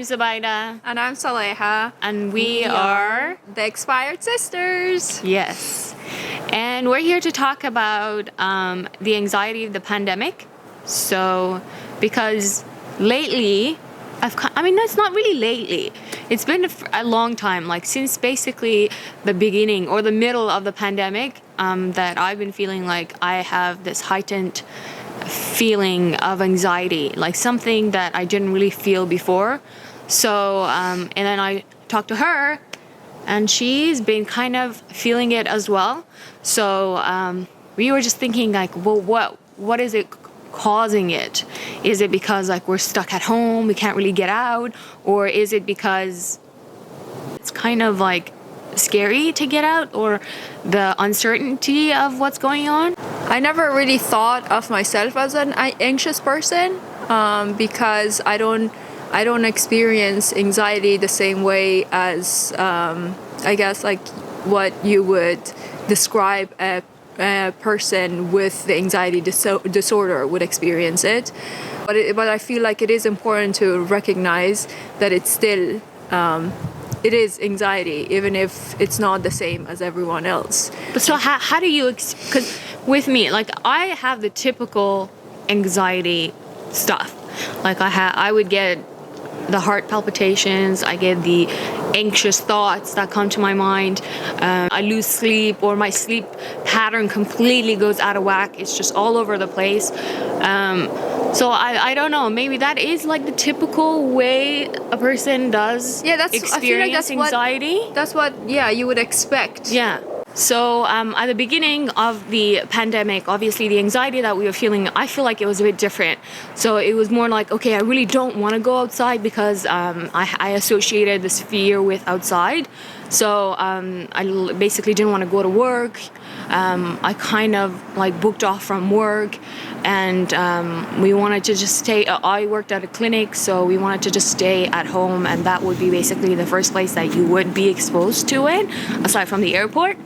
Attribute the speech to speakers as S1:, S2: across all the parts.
S1: Zubaida.
S2: And I'm Saleha.
S1: And we are
S2: the Expired Sisters.
S1: Yes. And we're here to talk about the anxiety of the pandemic. So, because lately, it's not really lately. It's been a long time, like since basically the beginning or the middle of the pandemic, that I've been feeling like I have this heightened feeling of anxiety, like something that I didn't really feel before. So, and then I talked to her, and she's been kind of feeling it as well. So we were just thinking, like, well, what is it causing it? Is it because like we're stuck at home, we can't really get out, or is it because it's kind of like scary to get out, or the uncertainty of what's going on?
S2: I never really thought of myself as an anxious person because I don't experience anxiety the same way as I guess like what you would describe a person with the anxiety disorder would experience it. But I feel like it is important to recognize that it's still it is anxiety, even if it's not the same as everyone else.
S1: But so how do you, because with me, like I have the typical anxiety stuff. Like I would get the heart palpitations, I get the anxious thoughts that come to my mind. I lose sleep, or my sleep pattern completely goes out of whack. It's just all over the place. So I don't know, maybe that is like the typical way a person does experience
S2: I feel like that's
S1: anxiety.
S2: That's what you would expect.
S1: Yeah. So at the beginning of the pandemic, obviously the anxiety that we were feeling, I feel like it was a bit different. So it was more like, okay, I really don't want to go outside because I associated this fear with outside. So I basically didn't want to go to work. I kind of like booked off from work, and we wanted to just stay. I worked at a clinic, so we wanted to just stay at home, and that would be basically the first place that you would be exposed to it, aside from the airport.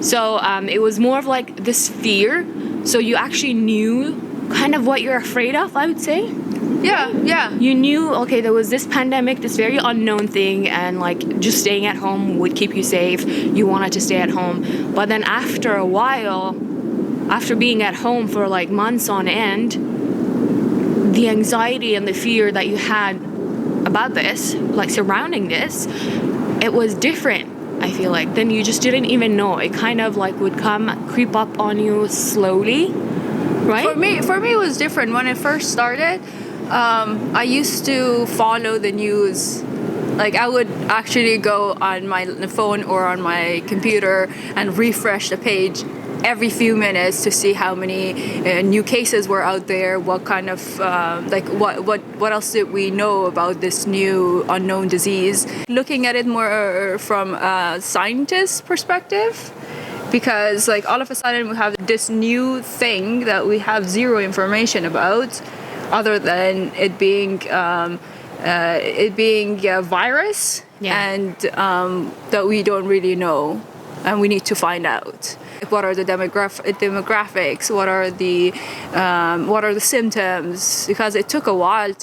S1: So it was more of like this fear. So you actually knew kind of what you're afraid of, I would say.
S2: Yeah.
S1: You knew, okay, there was this pandemic, this very unknown thing, and like just staying at home would keep you safe. You wanted to stay at home. But then after a while, after being at home for like months on end, the anxiety and the fear that you had about this, like surrounding this, it was different. I feel like then you just didn't even know. It kind of like would creep up on you slowly, right?
S2: For me, it was different. When it first started, I used to follow the news. Like I would actually go on my phone or on my computer and refresh the page every few minutes to see how many new cases were out there, what kind of what else did we know about this new unknown disease. Looking at it more from a scientist perspective, because like all of a sudden we have this new thing that we have zero information about, other than it being a virus, and that we don't really know, and we need to find out. What are the demographics? What are the symptoms? Because it took a while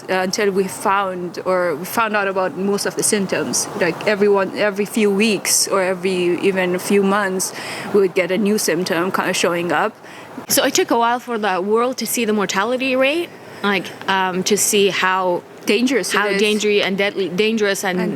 S2: until we found out about most of the symptoms. Like every few weeks or even a few months, we would get a new symptom kind of showing up.
S1: So it took a while for the world to see the mortality rate, like to see how dangerous and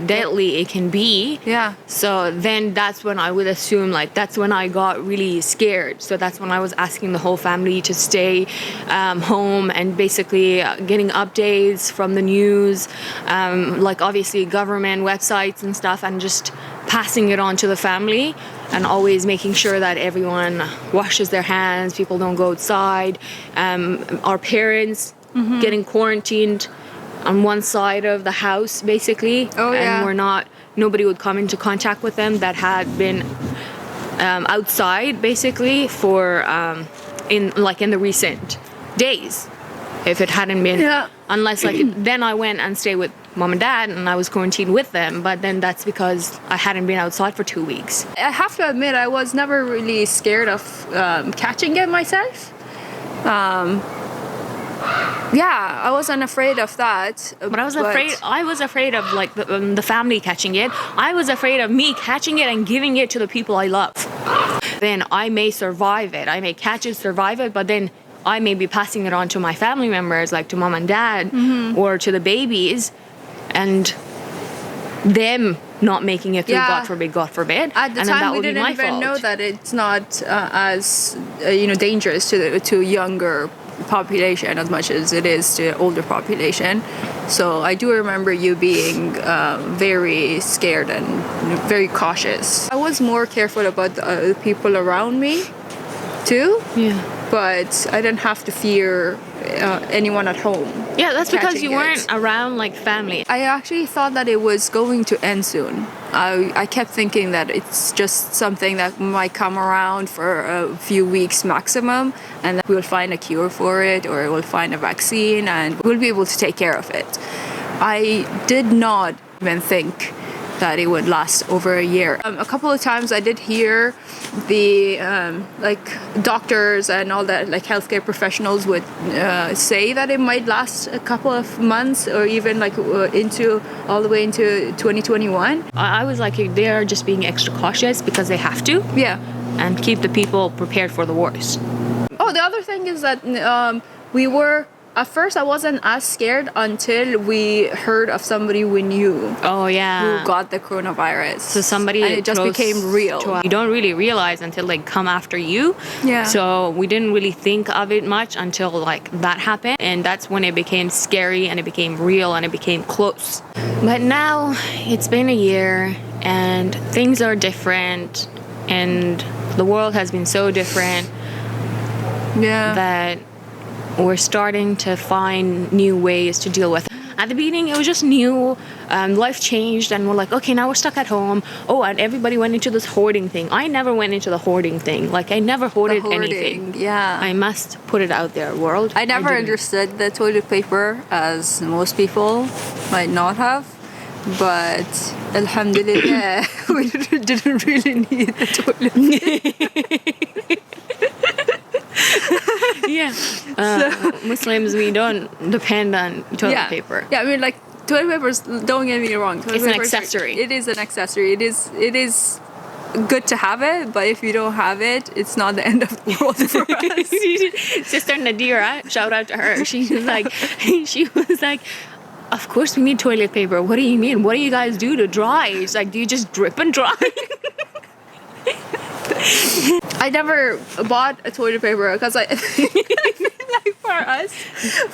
S1: deadly it can be.
S2: Yeah.
S1: So then that's when I would assume, like, that's when I got really scared. So that's when I was asking the whole family to stay home, and basically getting updates from the news, like obviously government websites and stuff, and just passing it on to the family, and always making sure that everyone washes their hands, people don't go outside. Our parents getting quarantined on one side of the house, basically. And nobody would come into contact with them that had been outside, basically, for in the recent days. If it hadn't been, unless then I went and stayed with mom and dad, and I was quarantined with them. But then that's because I hadn't been outside for 2 weeks.
S2: I have to admit, I was never really scared of catching it myself. Yeah, I wasn't afraid of that.
S1: But I was afraid of like the family catching it. I was afraid of me catching it and giving it to the people I love. Then I may survive it. I may catch it, survive it, but then I may be passing it on to my family members, like to mom and dad, or to the babies, and them not making it through,
S2: Yeah.
S1: God forbid.
S2: At the
S1: and then
S2: time,
S1: that
S2: we
S1: would be
S2: didn't
S1: my
S2: even
S1: fault.
S2: know that it's not as dangerous to younger population as much as it is to older population. So I do remember you being very scared and very cautious. I was more careful about the people around me too,
S1: Yeah.
S2: but I didn't have to fear anyone at home.
S1: Yeah, that's because
S2: catching
S1: you
S2: it.
S1: weren't around like family.
S2: I actually thought that it was going to end soon. I kept thinking that it's just something that might come around for a few weeks maximum, and that we'll find a cure for it, or we'll find a vaccine, and we'll be able to take care of it. I did not even think that it would last over a year. A couple of times I did hear the like doctors and all that, like healthcare professionals would say that it might last a couple of months or even like into all the way into 2021.
S1: I was like, they're just being extra cautious because they have to,
S2: Yeah.
S1: and keep the people prepared for the worst.
S2: Oh, the other thing is that we were. At first, I wasn't as scared until we heard of somebody we knew
S1: Oh yeah.
S2: who got the coronavirus.
S1: So somebody
S2: and it just
S1: close
S2: became real.
S1: to us. You don't really realize until they come after you.
S2: Yeah.
S1: So we didn't really think of it much until like that happened, and that's when it became scary and it became real and it became close. But now it's been a year and things are different, and the world has been so different
S2: Yeah.
S1: that we're starting to find new ways to deal with it. At the beginning, it was just new. Life changed, and we're like, okay, now we're stuck at home. Oh, and everybody went into this hoarding thing. I never went into the hoarding thing. Like, I never hoarded anything.
S2: Yeah.
S1: I must put it out there, world.
S2: I never
S1: didn't.
S2: understood the toilet paper, as most people might not have. But alhamdulillah, we didn't really need the toilet paper.
S1: Yeah. Muslims, we don't depend on toilet paper.
S2: Yeah, I mean, like, toilet papers, don't get me wrong. Toilet
S1: It's an
S2: papers
S1: accessory.
S2: It is an accessory. It is good to have it, but if you don't have it, it's not the end of the world for us.
S1: Sister Nadira, shout out to her. She was like, of course we need toilet paper. What do you mean? What do you guys do to dry? It's like, do you just drip and dry?
S2: I never bought a toilet paper because I feel like for us,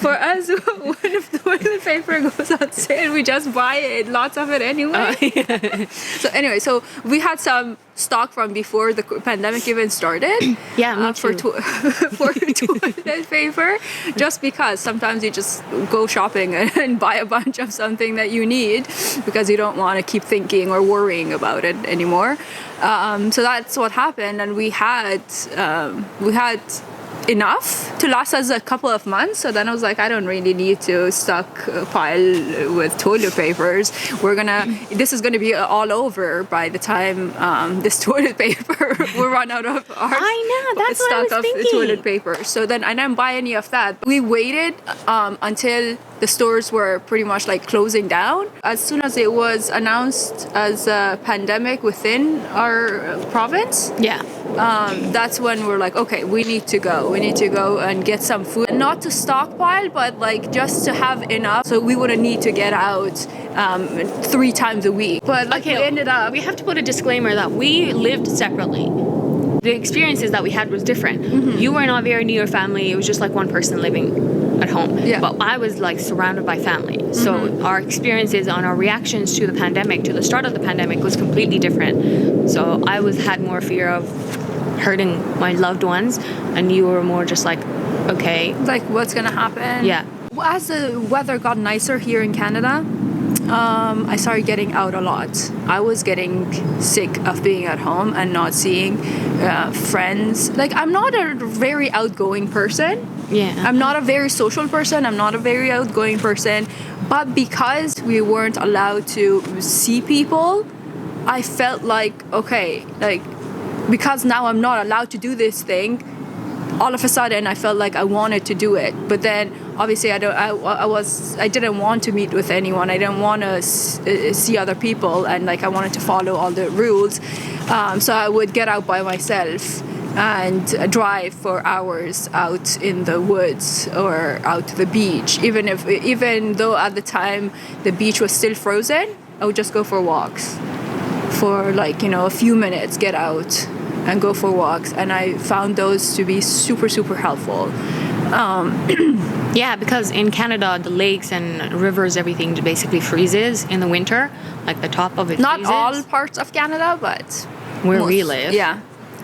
S2: when the toilet paper goes on sale, we just buy it, lots of it anyway.
S1: Yeah.
S2: So we had some stock from before the pandemic even started.
S1: Yeah, me
S2: for
S1: too.
S2: for toilet paper, just because sometimes you just go shopping and buy a bunch of something that you need because you don't want to keep thinking or worrying about it anymore. So that's what happened, and we had enough to last us a couple of months. So then I was like, I don't really need to stockpile with toilet papers. This is gonna be all over by the time this toilet paper will run out of our
S1: I know, that's what I
S2: stock
S1: was
S2: of
S1: thinking.
S2: toilet paper. So then I didn't buy any of that. We waited until the stores were pretty much like closing down. As soon as it was announced as a pandemic within our province,
S1: Yeah.
S2: that's when we're like, okay, we need to go and get some food, not to stockpile, but like just to have enough so we wouldn't need to get out 3 times a week. But like,
S1: Okay,
S2: we ended up,
S1: we have to put a disclaimer that we lived separately. The experiences that we had was different.
S2: Mm-hmm.
S1: You were not very near your family. It was just like one person living at home.
S2: Yeah.
S1: But I was like surrounded by family. So our experiences and our reactions to the pandemic, to the start of the pandemic, was completely different. So I had more fear of hurting my loved ones, and you were more just like, okay,
S2: like, what's gonna happen?
S1: yeah.
S2: As the weather got nicer here in Canada, I started getting out a lot. I was getting sick of being at home and not seeing friends. Like, I'm not a very outgoing person.
S1: Yeah.
S2: I'm not a very social person. I'm not a very outgoing person. But because we weren't allowed to see people, I felt like, okay, like, because now I'm not allowed to do this thing, all of a sudden I felt like I wanted to do it, but then obviously I didn't want to meet with anyone. I didn't want to see other people, and like I wanted to follow all the rules. So I would get out by myself and drive for hours out in the woods or out to the beach. Even though at the time the beach was still frozen, I would just go for walks for like, you know, a few minutes, get out and go for walks, and I found those to be super, super helpful.
S1: Yeah, because in Canada, the lakes and rivers, everything basically freezes in the winter. Like the top of it
S2: Not
S1: freezes.
S2: all parts of Canada, but
S1: Where we live.
S2: Yeah,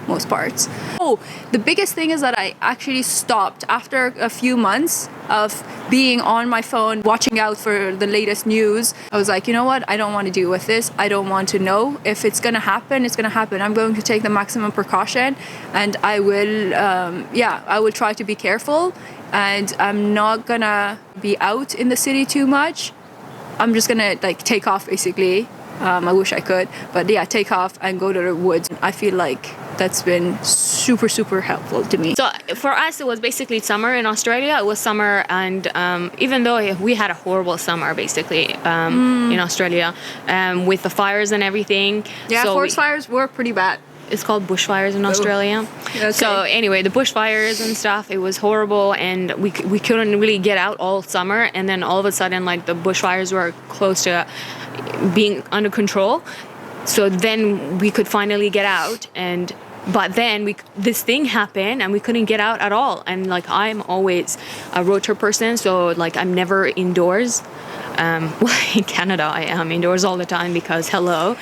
S2: most parts. Oh, the biggest thing is that I actually stopped after a few months of being on my phone, watching out for the latest news. I was like, you know what? I don't want to deal with this. I don't want to know. If it's going to happen, it's going to happen. I'm going to take the maximum precaution, and I will, I will try to be careful, and I'm not going to be out in the city too much. I'm just going to like take off basically. I wish I could, but yeah, take off and go to the woods. I feel like that's been super, super helpful to me.
S1: So for us, it was basically summer in Australia. It was summer, and even though we had a horrible summer basically in Australia with the fires and everything.
S2: Yeah,
S1: so
S2: forest fires were pretty bad.
S1: It's called bushfires in Australia.
S2: Okay.
S1: So anyway, the bushfires and stuff, it was horrible, and we couldn't really get out all summer. And then all of a sudden, like the bushfires were close to being under control. So then we could finally get out, but then this thing happened and we couldn't get out at all. And like I'm always a road trip person, so like I'm never indoors. In Canada I am indoors all the time because hello.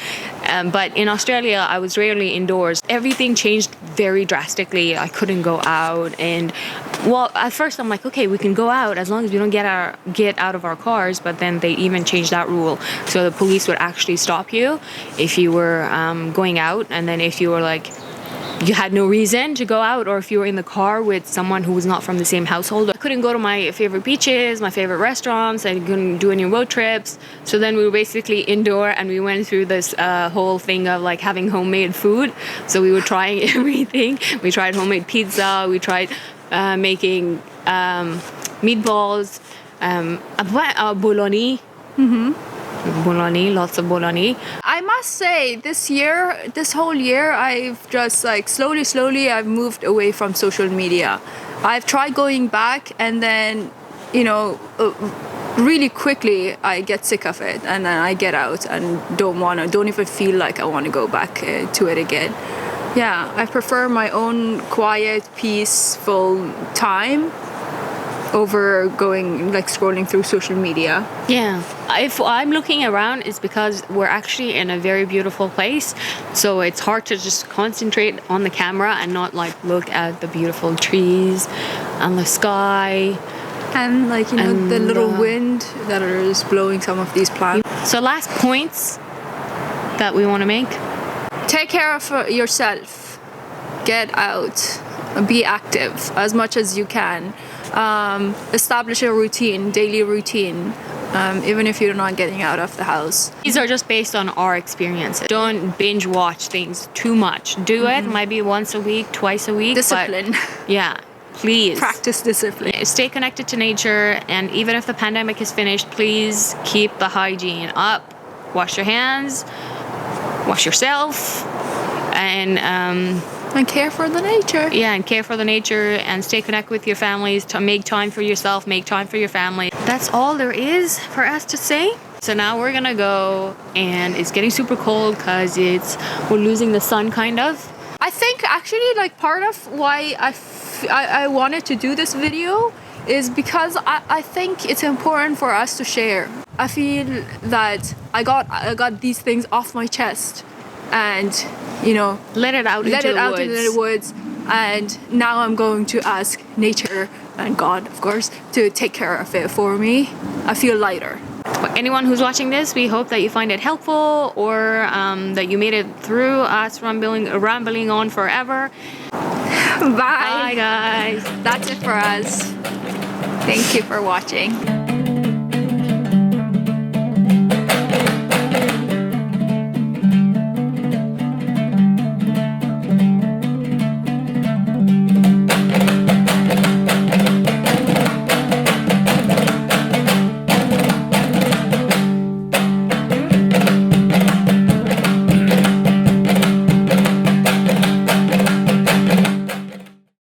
S1: But in Australia I was rarely indoors. Everything changed very drastically. I couldn't go out, and well, at first I'm like, okay, we can go out as long as we don't get out of our cars, but then they even changed that rule. So the police would actually stop you if you were going out, and then if you were like you had no reason to go out, or if you were in the car with someone who was not from the same household. I couldn't go to my favorite beaches, my favorite restaurants. I couldn't do any road trips. So then we were basically indoor, and we went through this whole thing of like having homemade food. So we were trying everything. We tried homemade pizza. We tried making meatballs, bologna. Bologna, lots of bologna.
S2: I must say, this whole year, I've just like slowly, I've moved away from social media. I've tried going back, and then, you know, really quickly I get sick of it, and then I get out and don't even feel like I want to go back to it again. Yeah, I prefer my own quiet, peaceful time over going like scrolling through social media.
S1: Yeah, if I'm looking around, it's because we're actually in a very beautiful place, so it's hard to just concentrate on the camera and not like look at the beautiful trees and the sky
S2: and like, you know, the little wind that is blowing some of these plants.
S1: So last points that we want to make:
S2: take care of yourself, get out, be active as much as you can. Establish a routine, daily routine, even if you're not getting out of the house.
S1: These are just based on our experiences. Don't binge watch things too much. Do it maybe once a week, twice a week.
S2: Discipline.
S1: But yeah, please.
S2: Practice discipline.
S1: Stay connected to nature, and even if the pandemic is finished, please keep the hygiene up. Wash your hands, wash yourself, and
S2: care for the nature.
S1: Yeah, and care for the nature, and stay connected with your families. To make time for yourself, make time for your family. That's all there is for us to say. So now we're gonna go, and it's getting super cold because we're losing the sun kind of.
S2: I think actually like part of why I wanted to do this video is because I think it's important for us to share. I feel that I got these things off my chest, and you know,
S1: let it out into the woods.
S2: And now I'm going to ask nature and God, of course, to take care of it for me. I feel lighter.
S1: For anyone who's watching this, we hope that you find it helpful, or that you made it through us rambling on forever.
S2: Bye.
S1: Bye, guys.
S2: That's it for us. Thank you for watching.